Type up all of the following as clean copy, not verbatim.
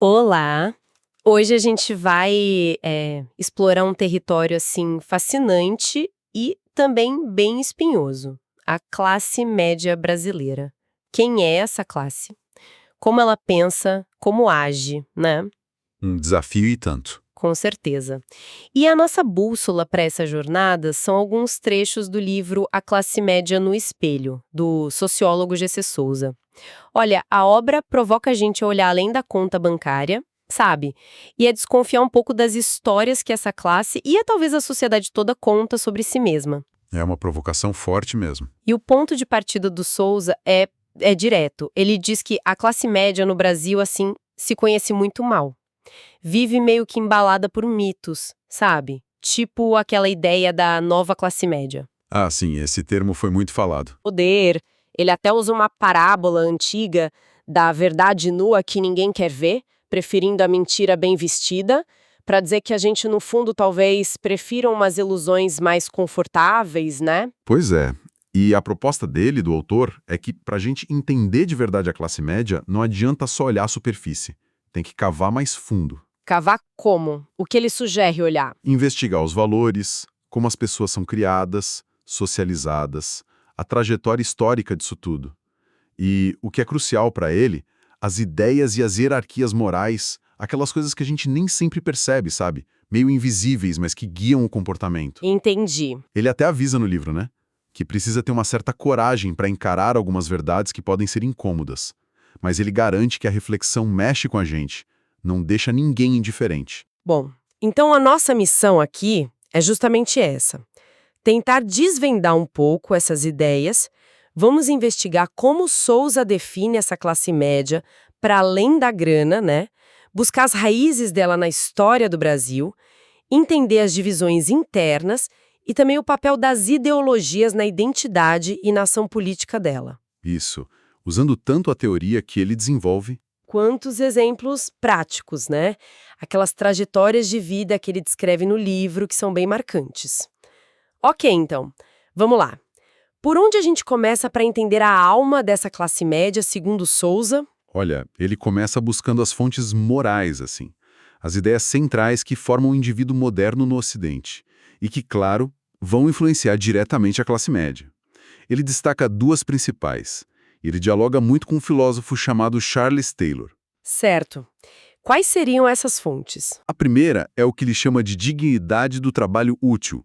Olá! Hoje a gente vai explorar um território assim fascinante e também bem espinhoso, a classe média brasileira. Quem é essa classe? Como ela pensa, como age, né? Um desafio e tanto. Com certeza. E a nossa bússola para essa jornada são alguns trechos do livro A Classe Média no Espelho, do sociólogo G.C. Souza. Olha, a obra provoca a gente a olhar além da conta bancária, sabe? E a desconfiar um pouco das histórias que essa classe e talvez a sociedade toda conta sobre si mesma. É uma provocação forte mesmo. E o ponto de partida do Souza é direto. Ele diz que a classe média no Brasil, assim, se conhece muito mal. Vive meio que embalada por mitos, sabe? Tipo aquela ideia da nova classe média. Ah, sim, esse termo foi muito falado. Poder. Ele até usa uma parábola antiga da verdade nua que ninguém quer ver, preferindo a mentira bem vestida, para dizer que a gente, no fundo, talvez prefira umas ilusões mais confortáveis, né? Pois é. E a proposta dele, do autor, é que para a gente entender de verdade a classe média, não adianta só olhar a superfície. Tem que cavar mais fundo. Cavar como? O que ele sugere olhar? Investigar os valores, como as pessoas são criadas, socializadas, a trajetória histórica disso tudo. E, o que é crucial para ele, as ideias e as hierarquias morais, aquelas coisas que a gente nem sempre percebe, sabe? Meio invisíveis, mas que guiam o comportamento. Entendi. Ele até avisa no livro, né? Que precisa ter uma certa coragem para encarar algumas verdades que podem ser incômodas. Mas ele garante que a reflexão mexe com a gente, não deixa ninguém indiferente. Bom, então a nossa missão aqui é justamente essa. Tentar desvendar um pouco essas ideias. Vamos investigar como Souza define essa classe média para além da grana, né? Buscar as raízes dela na história do Brasil, entender as divisões internas e também o papel das ideologias na identidade e na ação política dela. Isso, usando tanto a teoria que ele desenvolve. Quantos exemplos práticos, né? Aquelas trajetórias de vida que ele descreve no livro que são bem marcantes. Ok, então, vamos lá. Por onde a gente começa para entender a alma dessa classe média, segundo Souza? Olha, ele começa buscando as fontes morais, assim. As ideias centrais que formam o indivíduo moderno no Ocidente. E que, claro, vão influenciar diretamente a classe média. Ele destaca duas principais. Ele dialoga muito com um filósofo chamado Charles Taylor. Certo. Quais seriam essas fontes? A primeira é o que ele chama de dignidade do trabalho útil.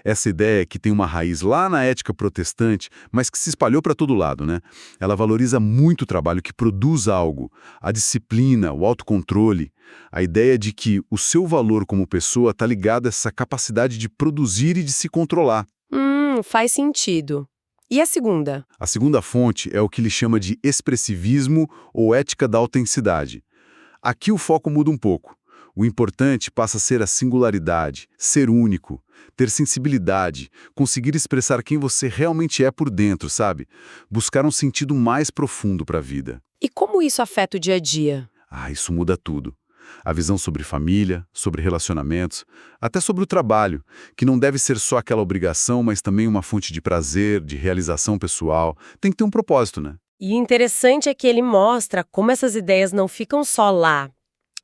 Essa ideia que tem uma raiz lá na ética protestante, mas que se espalhou para todo lado, né? Ela valoriza muito o trabalho que produz algo, a disciplina, o autocontrole, a ideia de que o seu valor como pessoa está ligado a essa capacidade de produzir e de se controlar. Faz sentido. E a segunda? A segunda fonte é o que ele chama de expressivismo ou ética da autenticidade. Aqui o foco muda um pouco. O importante passa a ser a singularidade, ser único, ter sensibilidade, conseguir expressar quem você realmente é por dentro, sabe? Buscar um sentido mais profundo para a vida. E como isso afeta o dia a dia? Isso muda tudo. A visão sobre família, sobre relacionamentos, até sobre o trabalho, que não deve ser só aquela obrigação, mas também uma fonte de prazer, de realização pessoal. Tem que ter um propósito, né? E interessante é que ele mostra como essas ideias não ficam só lá,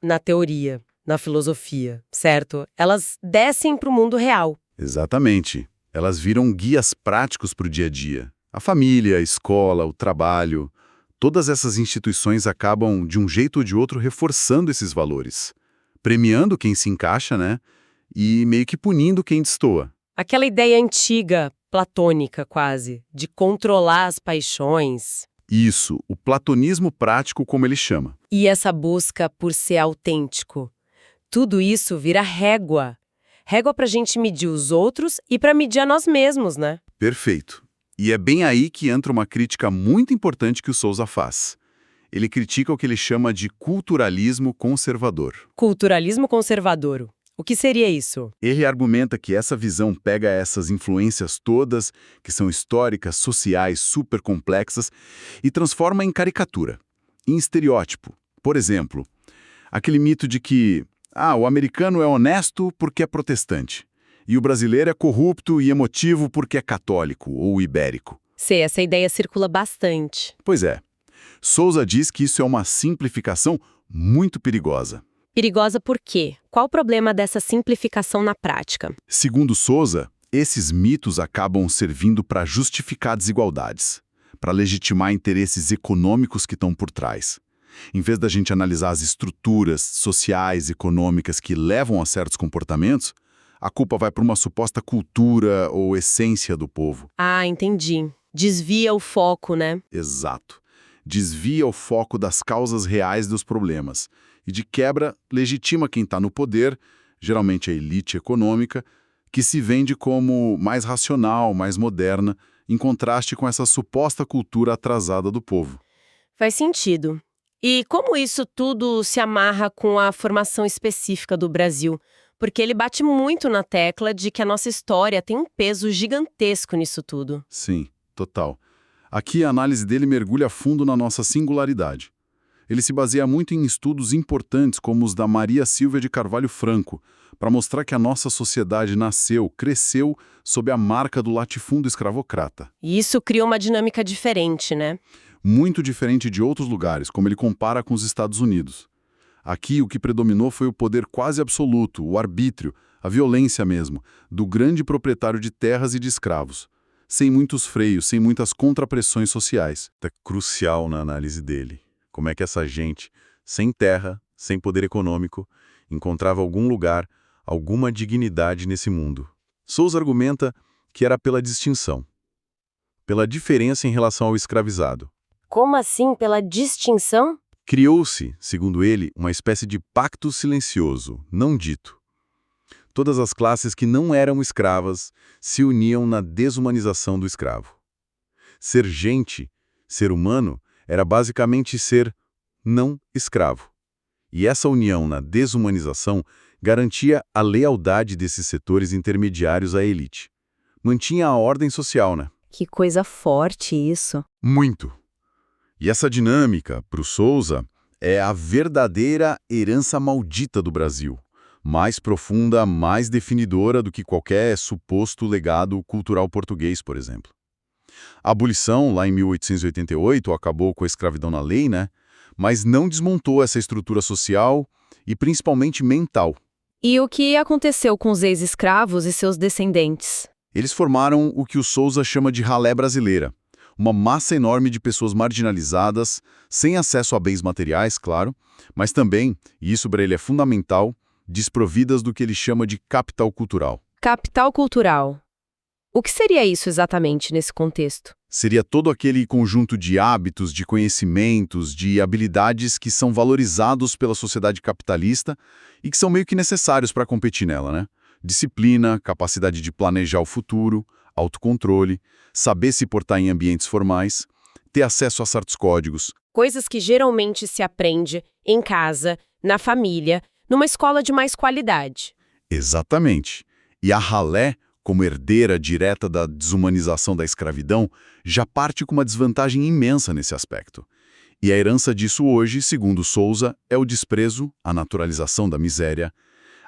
na teoria, na filosofia, certo? Elas descem para o mundo real. Exatamente. Elas viram guias práticos para o dia a dia. A família, a escola, o trabalho. Todas essas instituições acabam, de um jeito ou de outro, reforçando esses valores. Premiando quem se encaixa, né? E meio que punindo quem destoa. Aquela ideia antiga, platônica quase, de controlar as paixões. Isso, o platonismo prático, como ele chama. E essa busca por ser autêntico. Tudo isso vira régua. Régua pra gente medir os outros e pra medir a nós mesmos, né? Perfeito. E é bem aí que entra uma crítica muito importante que o Souza faz. Ele critica o que ele chama de culturalismo conservador. Culturalismo conservador. O que seria isso? Ele argumenta que essa visão pega essas influências todas, que são históricas, sociais, super complexas, e transforma em caricatura, em estereótipo. Por exemplo, aquele mito de que o americano é honesto porque é protestante, e o brasileiro é corrupto e emotivo porque é católico ou ibérico. Sei, essa ideia circula bastante. Pois é. Souza diz que isso é uma simplificação muito perigosa. Perigosa por quê? Qual o problema dessa simplificação na prática? Segundo Souza, esses mitos acabam servindo para justificar desigualdades, para legitimar interesses econômicos que estão por trás. Em vez da gente analisar as estruturas sociais, econômicas que levam a certos comportamentos, a culpa vai para uma suposta cultura ou essência do povo. Ah, entendi. Desvia o foco, né? Exato. Desvia o foco das causas reais dos problemas e, de quebra, legitima quem está no poder, geralmente a elite econômica, que se vende como mais racional, mais moderna, em contraste com essa suposta cultura atrasada do povo. Faz sentido. E como isso tudo se amarra com a formação específica do Brasil? Porque ele bate muito na tecla de que a nossa história tem um peso gigantesco nisso tudo. Sim, total. Aqui a análise dele mergulha fundo na nossa singularidade. Ele se baseia muito em estudos importantes como os da Maria Silvia de Carvalho Franco, para mostrar que a nossa sociedade nasceu, cresceu sob a marca do latifúndio escravocrata. E isso cria uma dinâmica diferente, né? Muito diferente de outros lugares, como ele compara com os Estados Unidos. Aqui o que predominou foi o poder quase absoluto, o arbítrio, a violência mesmo, do grande proprietário de terras e de escravos, sem muitos freios, sem muitas contrapressões sociais. É crucial na análise dele. Como é que essa gente, sem terra, sem poder econômico, encontrava algum lugar, alguma dignidade nesse mundo? Souza argumenta que era pela distinção, pela diferença em relação ao escravizado. Como assim, pela distinção? Criou-se, segundo ele, uma espécie de pacto silencioso, não dito. Todas as classes que não eram escravas se uniam na desumanização do escravo. Ser gente, ser humano, era basicamente ser não escravo. E essa união na desumanização garantia a lealdade desses setores intermediários à elite. Mantinha a ordem social, né? Que coisa forte isso. Muito. E essa dinâmica, para o Souza, é a verdadeira herança maldita do Brasil. Mais profunda, mais definidora do que qualquer suposto legado cultural português, por exemplo. A abolição, lá em 1888, acabou com a escravidão na lei, né? Mas não desmontou essa estrutura social e principalmente mental. E o que aconteceu com os ex-escravos e seus descendentes? Eles formaram o que o Souza chama de ralé brasileira. Uma massa enorme de pessoas marginalizadas, sem acesso a bens materiais, claro, mas também, e isso para ele é fundamental, desprovidas do que ele chama de capital cultural. Capital cultural. O que seria isso exatamente nesse contexto? Seria todo aquele conjunto de hábitos, de conhecimentos, de habilidades que são valorizados pela sociedade capitalista e que são meio que necessários para competir nela, né? Disciplina, capacidade de planejar o futuro, autocontrole, saber se portar em ambientes formais, ter acesso a certos códigos. Coisas que geralmente se aprende em casa, na família, numa escola de mais qualidade. Exatamente. E a ralé, como herdeira direta da desumanização da escravidão, já parte com uma desvantagem imensa nesse aspecto. E a herança disso hoje, segundo Souza, é o desprezo, a naturalização da miséria,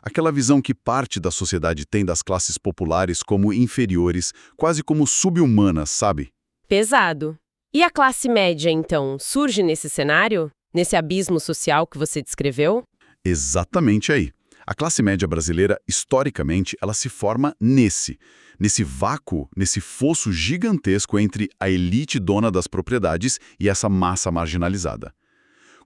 aquela visão que parte da sociedade tem das classes populares como inferiores, quase como sub-humanas, sabe? Pesado. E a classe média, então, surge nesse cenário? Nesse abismo social que você descreveu? Exatamente aí. A classe média brasileira, historicamente, ela se forma nesse vácuo, nesse fosso gigantesco entre a elite dona das propriedades e essa massa marginalizada.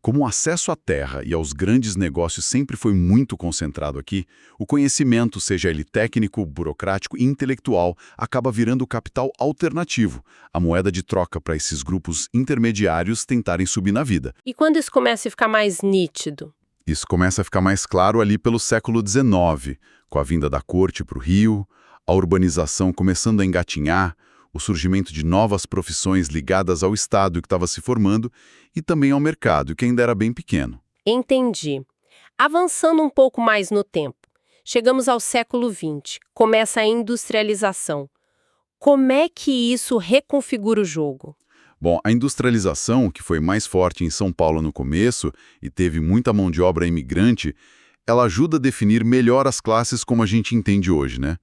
Como o acesso à terra e aos grandes negócios sempre foi muito concentrado aqui, o conhecimento, seja ele técnico, burocrático e intelectual, acaba virando o capital alternativo, a moeda de troca para esses grupos intermediários tentarem subir na vida. E quando isso começa a ficar mais nítido? Isso começa a ficar mais claro ali pelo século XIX, com a vinda da corte para o Rio, a urbanização começando a engatinhar, o surgimento de novas profissões ligadas ao Estado que estava se formando e também ao mercado, que ainda era bem pequeno. Entendi. Avançando um pouco mais no tempo, chegamos ao século XX, começa a industrialização. Como é que isso reconfigura o jogo? Bom, a industrialização, que foi mais forte em São Paulo no começo e teve muita mão de obra imigrante, ela ajuda a definir melhor as classes como a gente entende hoje, né?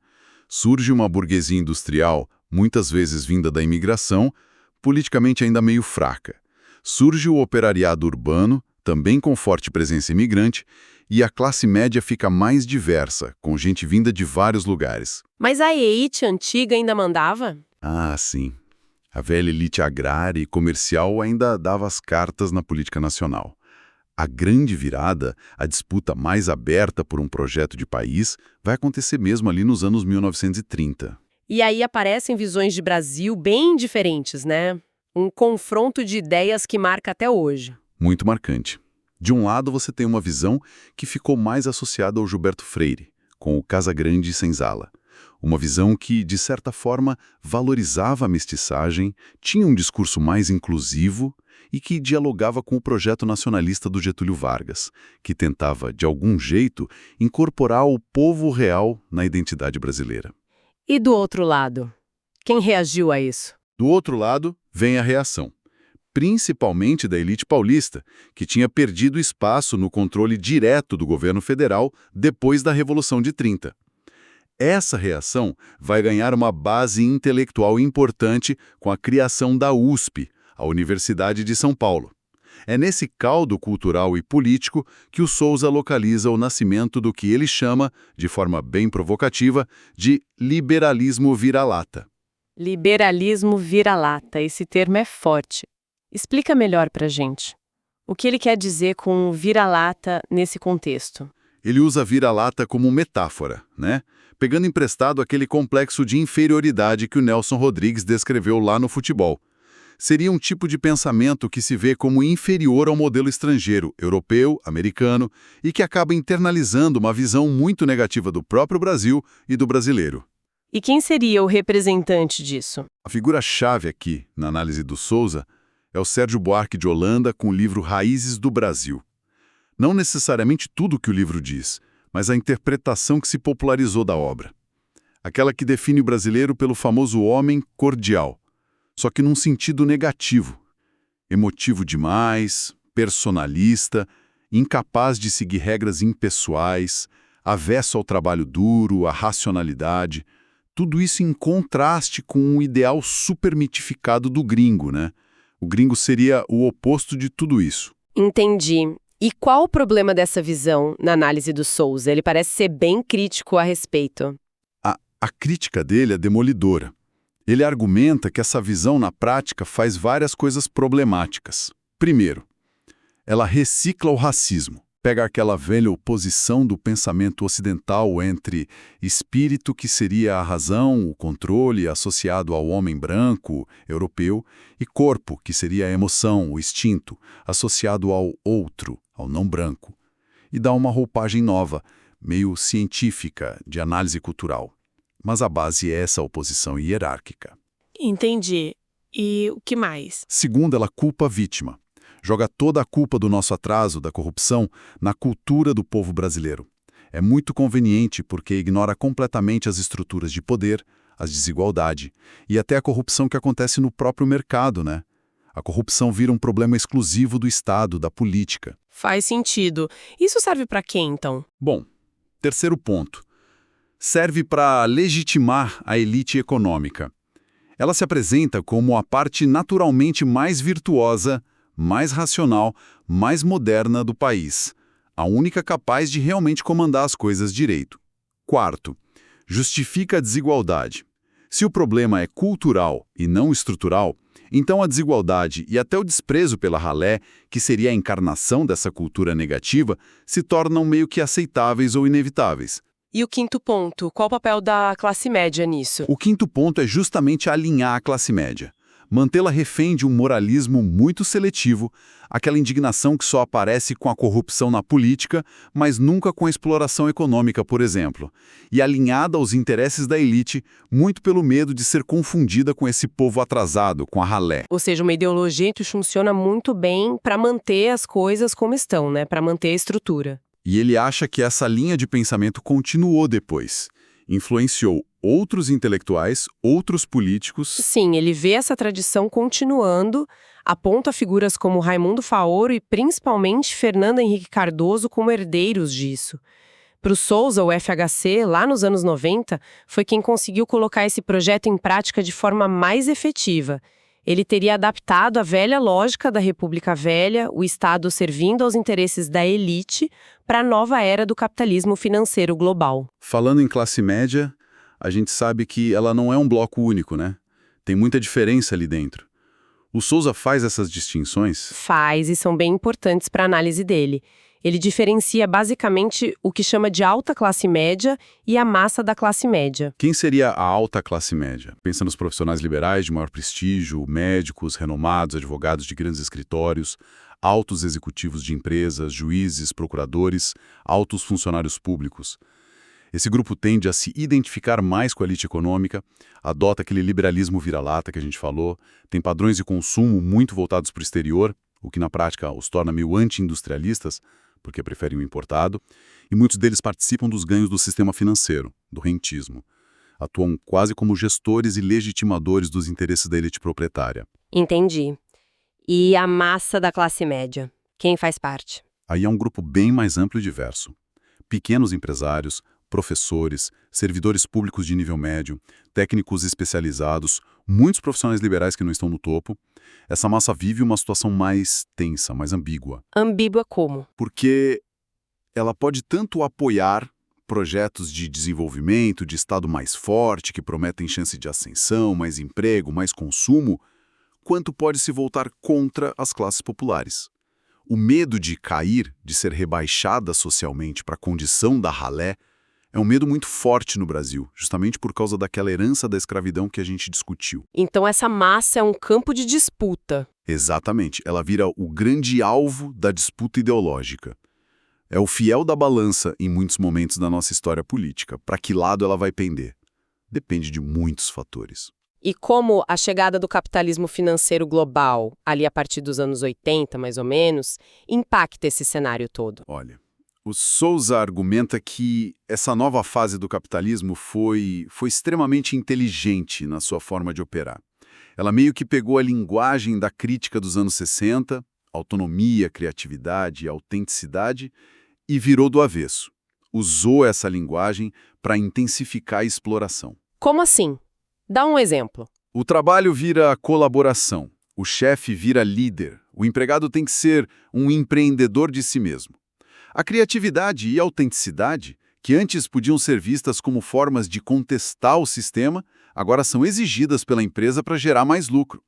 Surge uma burguesia industrial, muitas vezes vinda da imigração, politicamente ainda meio fraca. Surge o operariado urbano, também com forte presença imigrante, e a classe média fica mais diversa, com gente vinda de vários lugares. Mas a elite antiga ainda mandava? Ah, sim. A velha elite agrária e comercial ainda dava as cartas na política nacional. A grande virada, a disputa mais aberta por um projeto de país, vai acontecer mesmo ali nos anos 1930. E aí aparecem visões de Brasil bem diferentes, né? Um confronto de ideias que marca até hoje. Muito marcante. De um lado, você tem uma visão que ficou mais associada ao Gilberto Freire, com o Casa Grande e Senzala. Uma visão que, de certa forma, valorizava a mestiçagem, tinha um discurso mais inclusivo e que dialogava com o projeto nacionalista do Getúlio Vargas, que tentava, de algum jeito, incorporar o povo real na identidade brasileira. E do outro lado? Quem reagiu a isso? Do outro lado, vem a reação, principalmente da elite paulista, que tinha perdido espaço no controle direto do governo federal depois da Revolução de 30. Essa reação vai ganhar uma base intelectual importante com a criação da USP, a Universidade de São Paulo. É nesse caldo cultural e político que o Souza localiza o nascimento do que ele chama, de forma bem provocativa, de liberalismo vira-lata. Liberalismo vira-lata, esse termo é forte. Explica melhor pra gente. O que ele quer dizer com vira-lata nesse contexto? Ele usa vira-lata como metáfora, né? Pegando emprestado aquele complexo de inferioridade que o Nelson Rodrigues descreveu lá no futebol. Seria um tipo de pensamento que se vê como inferior ao modelo estrangeiro, europeu, americano, e que acaba internalizando uma visão muito negativa do próprio Brasil e do brasileiro. E quem seria o representante disso? A figura-chave aqui, na análise do Souza, é o Sérgio Buarque de Holanda com o livro Raízes do Brasil. Não necessariamente tudo o que o livro diz, mas a interpretação que se popularizou da obra. Aquela que define o brasileiro pelo famoso homem cordial, só que num sentido negativo. Emotivo demais, personalista, incapaz de seguir regras impessoais, avesso ao trabalho duro, à racionalidade. Tudo isso em contraste com um ideal supermitificado do gringo, né? O gringo seria o oposto de tudo isso. Entendi. E qual o problema dessa visão na análise do Souza? Ele parece ser bem crítico a respeito. A crítica dele é demolidora. Ele argumenta que essa visão, na prática, faz várias coisas problemáticas. Primeiro, ela recicla o racismo. Pega aquela velha oposição do pensamento ocidental entre espírito, que seria a razão, o controle associado ao homem branco, europeu, e corpo, que seria a emoção, o instinto, associado ao outro, ao não branco. E dá uma roupagem nova, meio científica, de análise cultural. Mas a base é essa oposição hierárquica. Entendi. E o que mais? Segundo, ela culpa a vítima. Joga toda a culpa do nosso atraso, da corrupção, na cultura do povo brasileiro. É muito conveniente porque ignora completamente as estruturas de poder, as desigualdades e até a corrupção que acontece no próprio mercado, né? A corrupção vira um problema exclusivo do Estado, da política. Faz sentido. Isso serve para quê, então? Bom, terceiro ponto. Serve para legitimar a elite econômica. Ela se apresenta como a parte naturalmente mais virtuosa, mais racional, mais moderna do país, a única capaz de realmente comandar as coisas direito. Quarto, justifica a desigualdade. Se o problema é cultural e não estrutural, então a desigualdade e até o desprezo pela ralé, que seria a encarnação dessa cultura negativa, se tornam meio que aceitáveis ou inevitáveis. E o quinto ponto, qual o papel da classe média nisso? O quinto ponto é justamente alinhar a classe média. Mantê-la refém de um moralismo muito seletivo, aquela indignação que só aparece com a corrupção na política, mas nunca com a exploração econômica, por exemplo, e alinhada aos interesses da elite, muito pelo medo de ser confundida com esse povo atrasado, com a ralé. Ou seja, uma ideologia que funciona muito bem para manter as coisas como estão, né? Para manter a estrutura. E ele acha que essa linha de pensamento continuou depois. Influenciou outros intelectuais, outros políticos. Sim, ele vê essa tradição continuando, aponta figuras como Raimundo Faoro e principalmente Fernando Henrique Cardoso como herdeiros disso. Para o Souza, o FHC, lá nos anos 90, foi quem conseguiu colocar esse projeto em prática de forma mais efetiva. Ele teria adaptado a velha lógica da República Velha, o Estado servindo aos interesses da elite, para a nova era do capitalismo financeiro global. Falando em classe média, a gente sabe que ela não é um bloco único, né? Tem muita diferença ali dentro. O Souza faz essas distinções? Faz, e são bem importantes para a análise dele. Ele diferencia basicamente o que chama de alta classe média e a massa da classe média. Quem seria a alta classe média? Pensa nos profissionais liberais de maior prestígio, médicos, renomados, advogados de grandes escritórios, altos executivos de empresas, juízes, procuradores, altos funcionários públicos. Esse grupo tende a se identificar mais com a elite econômica, adota aquele liberalismo vira-lata que a gente falou, tem padrões de consumo muito voltados para o exterior, o que na prática os torna meio anti-industrialistas, porque preferem o importado, e muitos deles participam dos ganhos do sistema financeiro, do rentismo. Atuam quase como gestores e legitimadores dos interesses da elite proprietária. Entendi. E a massa da classe média? Quem faz parte? Aí é um grupo bem mais amplo e diverso. Pequenos empresários, professores, servidores públicos de nível médio, técnicos especializados, muitos profissionais liberais que não estão no topo. Essa massa vive uma situação mais tensa, mais ambígua. Ambígua como? Porque ela pode tanto apoiar projetos de desenvolvimento, de Estado mais forte, que prometem chance de ascensão, mais emprego, mais consumo, quanto pode se voltar contra as classes populares. O medo de cair, de ser rebaixada socialmente para a condição da ralé, é um medo muito forte no Brasil, justamente por causa daquela herança da escravidão que a gente discutiu. Então essa massa é um campo de disputa. Exatamente, ela vira o grande alvo da disputa ideológica. É o fiel da balança em muitos momentos da nossa história política. Para que lado ela vai pender? Depende de muitos fatores. E como a chegada do capitalismo financeiro global, ali a partir dos anos 80, mais ou menos, impacta esse cenário todo? Olha, o Souza argumenta que essa nova fase do capitalismo foi extremamente inteligente na sua forma de operar. Ela meio que pegou a linguagem da crítica dos anos 60, autonomia, criatividade e autenticidade, e virou do avesso. Usou essa linguagem para intensificar a exploração. Como assim? Dá um exemplo. O trabalho vira colaboração, o chefe vira líder, o empregado tem que ser um empreendedor de si mesmo. A criatividade e a autenticidade, que antes podiam ser vistas como formas de contestar o sistema, agora são exigidas pela empresa para gerar mais lucro.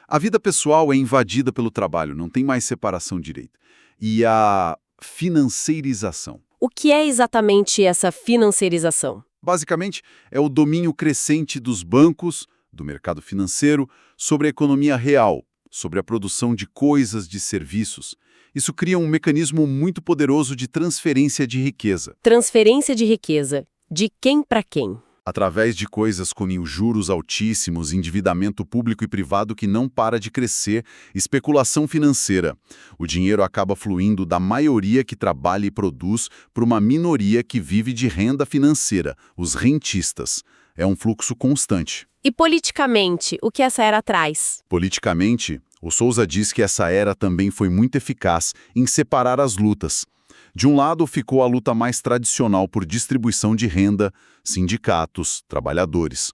A vida pessoal é invadida pelo trabalho, não tem mais separação direita. E a financeirização. O que é exatamente essa financeirização? Basicamente, é o domínio crescente dos bancos, do mercado financeiro, sobre a economia real, sobre a produção de coisas, de serviços. Isso cria um mecanismo muito poderoso de transferência de riqueza. Transferência de riqueza. De quem para quem? Através de coisas como juros altíssimos, endividamento público e privado que não para de crescer, especulação financeira. O dinheiro acaba fluindo da maioria que trabalha e produz para uma minoria que vive de renda financeira, os rentistas. É um fluxo constante. E politicamente, o que essa era traz? Politicamente, o Souza diz que essa era também foi muito eficaz em separar as lutas. De um lado, ficou a luta mais tradicional por distribuição de renda, sindicatos, trabalhadores.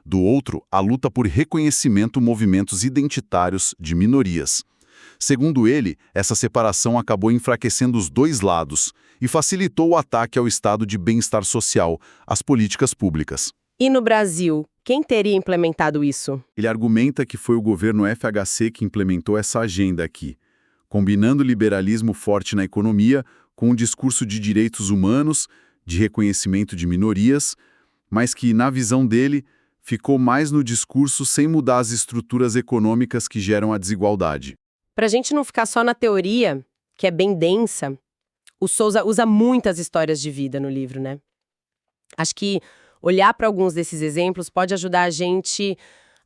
Do outro, a luta por reconhecimento movimentos identitários de minorias. Segundo ele, essa separação acabou enfraquecendo os dois lados e facilitou o ataque ao estado de bem-estar social, às políticas públicas. E no Brasil, quem teria implementado isso? Ele argumenta que foi o governo FHC que implementou essa agenda aqui, combinando liberalismo forte na economia com um discurso de direitos humanos, de reconhecimento de minorias, mas que, na visão dele, ficou mais no discurso sem mudar as estruturas econômicas que geram a desigualdade. Para a gente não ficar só na teoria, que é bem densa, o Souza usa muitas histórias de vida no livro, né? Acho que olhar para alguns desses exemplos pode ajudar a gente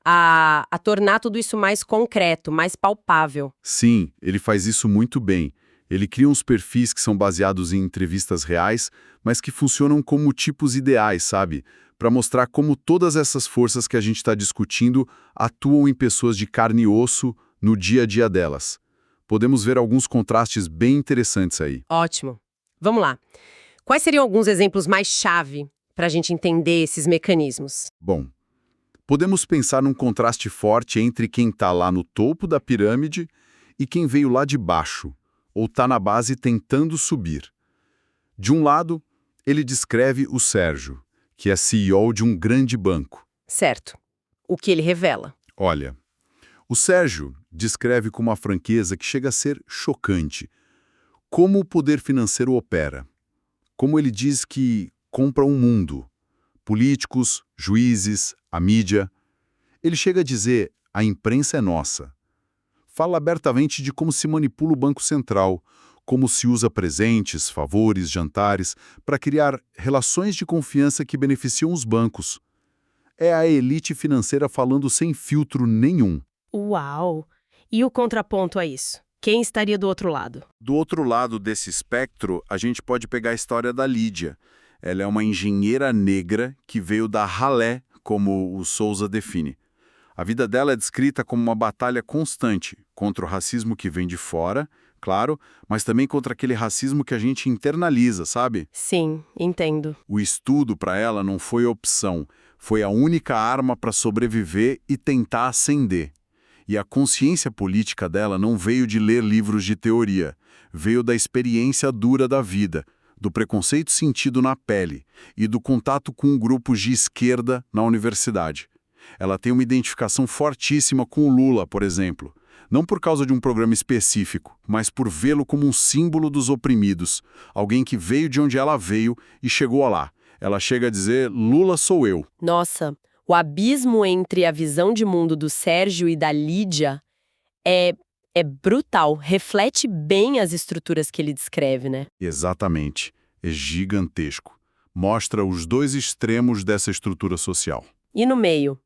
a tornar tudo isso mais concreto, mais palpável. Sim, ele faz isso muito bem. Ele cria uns perfis que são baseados em entrevistas reais, mas que funcionam como tipos ideais, sabe? Para mostrar como todas essas forças que a gente está discutindo atuam em pessoas de carne e osso no dia a dia delas. Podemos ver alguns contrastes bem interessantes aí. Ótimo. Vamos lá. Quais seriam alguns exemplos mais chave para a gente entender esses mecanismos? Bom, Podemos pensar num contraste forte entre quem está lá no topo da pirâmide e quem veio lá de baixo, ou está na base tentando subir. De um lado, ele descreve o Sérgio, que é CEO de um grande banco. Certo. O que ele revela? Olha, o Sérgio descreve com uma franqueza que chega a ser chocante como o poder financeiro opera. Como ele diz que compra um mundo. Políticos, juízes, a mídia. Ele chega a dizer, a imprensa é nossa. Fala abertamente de como se manipula o Banco Central, como se usa presentes, favores, jantares, para criar relações de confiança que beneficiam os bancos. É a elite financeira falando sem filtro nenhum. Uau! E o contraponto a isso? Quem estaria do outro lado? Do outro lado desse espectro, a gente pode pegar a história da Lídia. Ela é uma engenheira negra que veio da ralé, como o Souza define. A vida dela é descrita como uma batalha constante contra o racismo que vem de fora, claro, mas também contra aquele racismo que a gente internaliza, sabe? Sim, entendo. O estudo para ela não foi opção, foi a única arma para sobreviver e tentar ascender. E a consciência política dela não veio de ler livros de teoria, veio da experiência dura da vida, do preconceito sentido na pele e do contato com grupos de esquerda na universidade. Ela tem uma identificação fortíssima com o Lula, por exemplo, não por causa de um programa específico, mas por vê-lo como um símbolo dos oprimidos, alguém que veio de onde ela veio e chegou lá. Ela chega a dizer, Lula sou eu. Nossa, o abismo entre a visão de mundo do Sérgio e da Lídia é brutal, reflete bem as estruturas que ele descreve, né? Exatamente. É gigantesco. Mostra os dois extremos dessa estrutura social. E no meio?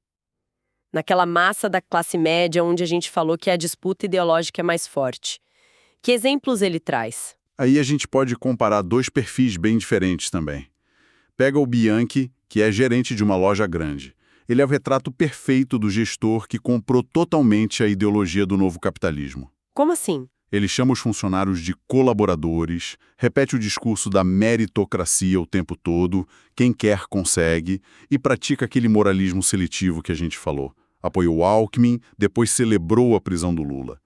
Naquela massa da classe média onde a gente falou que a disputa ideológica é mais forte. Que exemplos ele traz? Aí a gente pode comparar dois perfis bem diferentes também. Pega o Bianchi, que é gerente de uma loja grande. Ele é o retrato perfeito do gestor que comprou totalmente a ideologia do novo capitalismo. Como assim? Ele chama os funcionários de colaboradores, repete o discurso da meritocracia o tempo todo, quem quer consegue, e pratica aquele moralismo seletivo que a gente falou. Apoiou o Alckmin, depois celebrou a prisão do Lula.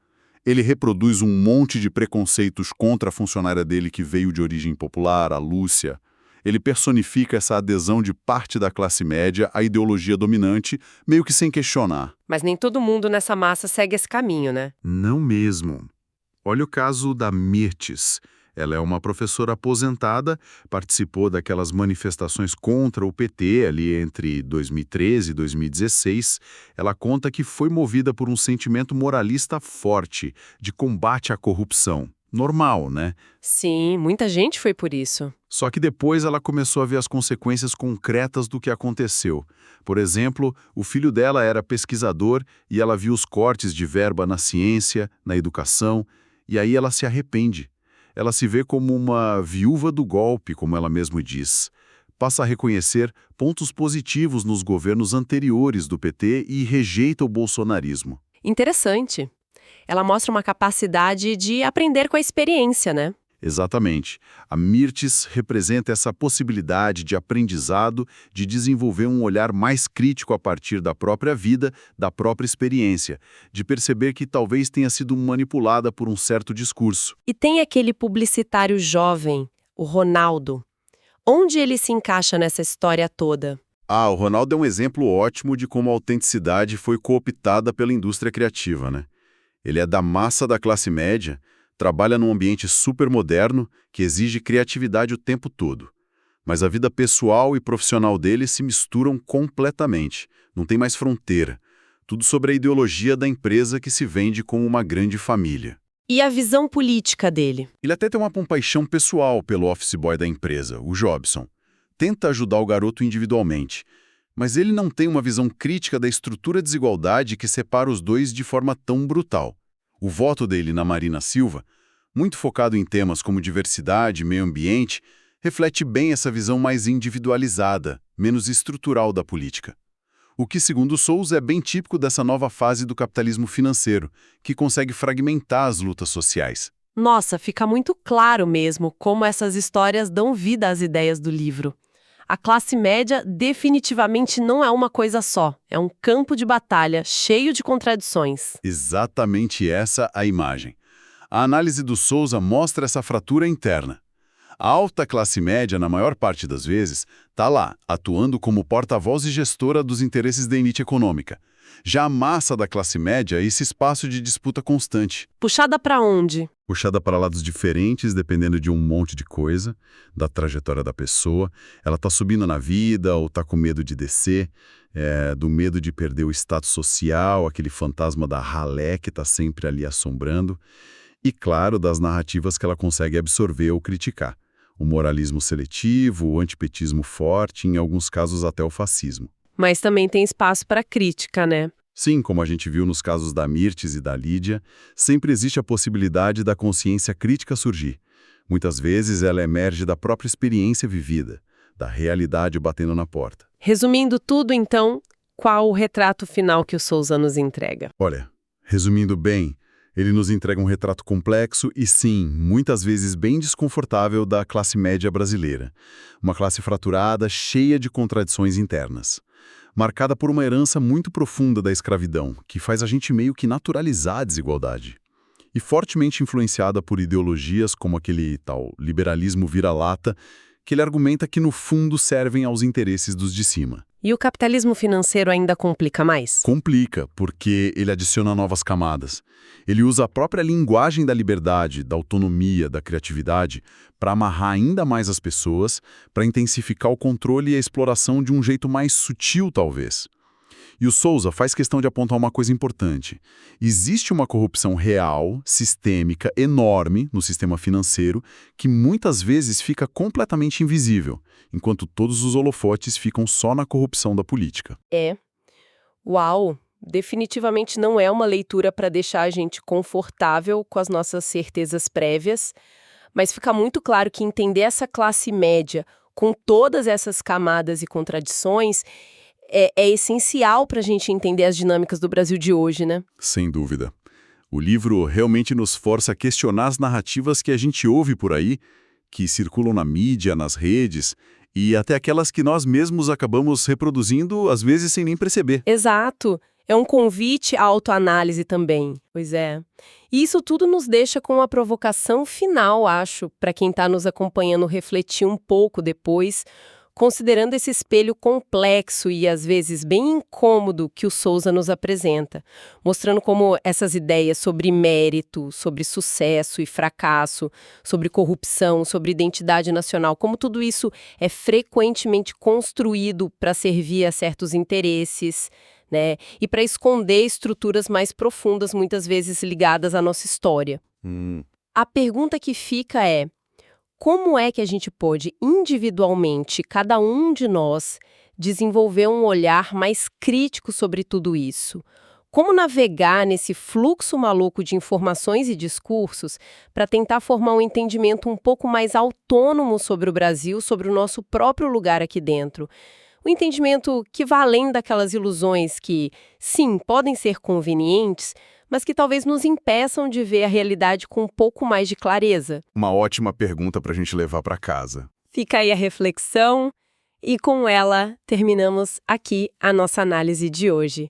Ele reproduz um monte de preconceitos contra a funcionária dele que veio de origem popular, a Lúcia. Ele personifica essa adesão de parte da classe média à ideologia dominante, meio que sem questionar. Mas nem todo mundo nessa massa segue esse caminho, né? Não mesmo. Olha o caso da Mirtes. Ela é uma professora aposentada, participou daquelas manifestações contra o PT ali entre 2013 e 2016. Ela conta que foi movida por um sentimento moralista forte, de combate à corrupção. Normal, né? Sim, muita gente foi por isso. Só que depois ela começou a ver as consequências concretas do que aconteceu. Por exemplo, o filho dela era pesquisador e ela viu os cortes de verba na ciência, na educação, e aí ela se arrepende. Ela se vê como uma viúva do golpe, como ela mesma diz. Passa a reconhecer pontos positivos nos governos anteriores do PT e rejeita o bolsonarismo. Interessante. Ela mostra uma capacidade de aprender com a experiência, né? Exatamente. A Mirtes representa essa possibilidade de aprendizado, de desenvolver um olhar mais crítico a partir da própria vida, da própria experiência, de perceber que talvez tenha sido manipulada por um certo discurso. E tem aquele publicitário jovem, o Ronaldo. Onde ele se encaixa nessa história toda? O Ronaldo é um exemplo ótimo de como a autenticidade foi cooptada pela indústria criativa, né? Ele é da massa da classe média, trabalha num ambiente super moderno que exige criatividade o tempo todo. Mas a vida pessoal e profissional dele se misturam completamente. Não tem mais fronteira. Tudo sobre a ideologia da empresa que se vende como uma grande família. E a visão política dele? Ele até tem uma compaixão pessoal pelo office boy da empresa, o Jobson. Tenta ajudar o garoto individualmente. Mas ele não tem uma visão crítica da estrutura de desigualdade que separa os dois de forma tão brutal. O voto dele na Marina Silva, muito focado em temas como diversidade e meio ambiente, reflete bem essa visão mais individualizada, menos estrutural da política. O que, segundo Souza, é bem típico dessa nova fase do capitalismo financeiro, que consegue fragmentar as lutas sociais. Nossa, fica muito claro mesmo como essas histórias dão vida às ideias do livro. A classe média definitivamente não é uma coisa só. É um campo de batalha cheio de contradições. Exatamente essa a imagem. A análise do Souza mostra essa fratura interna. A alta classe média, na maior parte das vezes, está lá, atuando como porta-voz e gestora dos interesses da elite econômica. Já a massa da classe média é esse espaço de disputa constante. Puxada para onde? Puxada para lados diferentes, dependendo de um monte de coisa, da trajetória da pessoa. Ela está subindo na vida ou está com medo de descer, do medo de perder o status social, aquele fantasma da ralé que está sempre ali assombrando. E, claro, das narrativas que ela consegue absorver ou criticar. O moralismo seletivo, o antipetismo forte, em alguns casos até o fascismo. Mas também tem espaço para crítica, né? Sim, como a gente viu nos casos da Mirtes e da Lídia, sempre existe a possibilidade da consciência crítica surgir. Muitas vezes ela emerge da própria experiência vivida, da realidade batendo na porta. Resumindo tudo, então, qual o retrato final que o Souza nos entrega? Olha, resumindo bem, ele nos entrega um retrato complexo e, sim, muitas vezes bem desconfortável da classe média brasileira. Uma classe fraturada, cheia de contradições internas. Marcada por uma herança muito profunda da escravidão, que faz a gente meio que naturalizar a desigualdade. E fortemente influenciada por ideologias como aquele tal liberalismo vira-lata, que ele argumenta que no fundo servem aos interesses dos de cima. E o capitalismo financeiro ainda complica mais? Complica, porque ele adiciona novas camadas. Ele usa a própria linguagem da liberdade, da autonomia, da criatividade, para amarrar ainda mais as pessoas, para intensificar o controle e a exploração de um jeito mais sutil, talvez. E o Souza faz questão de apontar uma coisa importante. Existe uma corrupção real, sistêmica, enorme no sistema financeiro, que muitas vezes fica completamente invisível, enquanto todos os holofotes ficam só na corrupção da política. Uau! Definitivamente não é uma leitura para deixar a gente confortável com as nossas certezas prévias, mas fica muito claro que entender essa classe média com todas essas camadas e contradições é essencial para a gente entender as dinâmicas do Brasil de hoje, né? Sem dúvida. O livro realmente nos força a questionar as narrativas que a gente ouve por aí, que circulam na mídia, nas redes, e até aquelas que nós mesmos acabamos reproduzindo, às vezes sem nem perceber. Exato. É um convite à autoanálise também. Pois é. E isso tudo nos deixa com uma provocação final, acho, para quem está nos acompanhando refletir um pouco depois, considerando esse espelho complexo e às vezes bem incômodo que o Souza nos apresenta, mostrando como essas ideias sobre mérito, sobre sucesso e fracasso, sobre corrupção, sobre identidade nacional, como tudo isso é frequentemente construído para servir a certos interesses, né? E para esconder estruturas mais profundas, muitas vezes ligadas à nossa história. A pergunta que fica é: como é que a gente pode, individualmente, cada um de nós, desenvolver um olhar mais crítico sobre tudo isso? Como navegar nesse fluxo maluco de informações e discursos para tentar formar um entendimento um pouco mais autônomo sobre o Brasil, sobre o nosso próprio lugar aqui dentro? Um entendimento que vá além daquelas ilusões que, sim, podem ser convenientes, mas que talvez nos impeçam de ver a realidade com um pouco mais de clareza. Uma ótima pergunta para a gente levar para casa. Fica aí a reflexão e com ela terminamos aqui a nossa análise de hoje.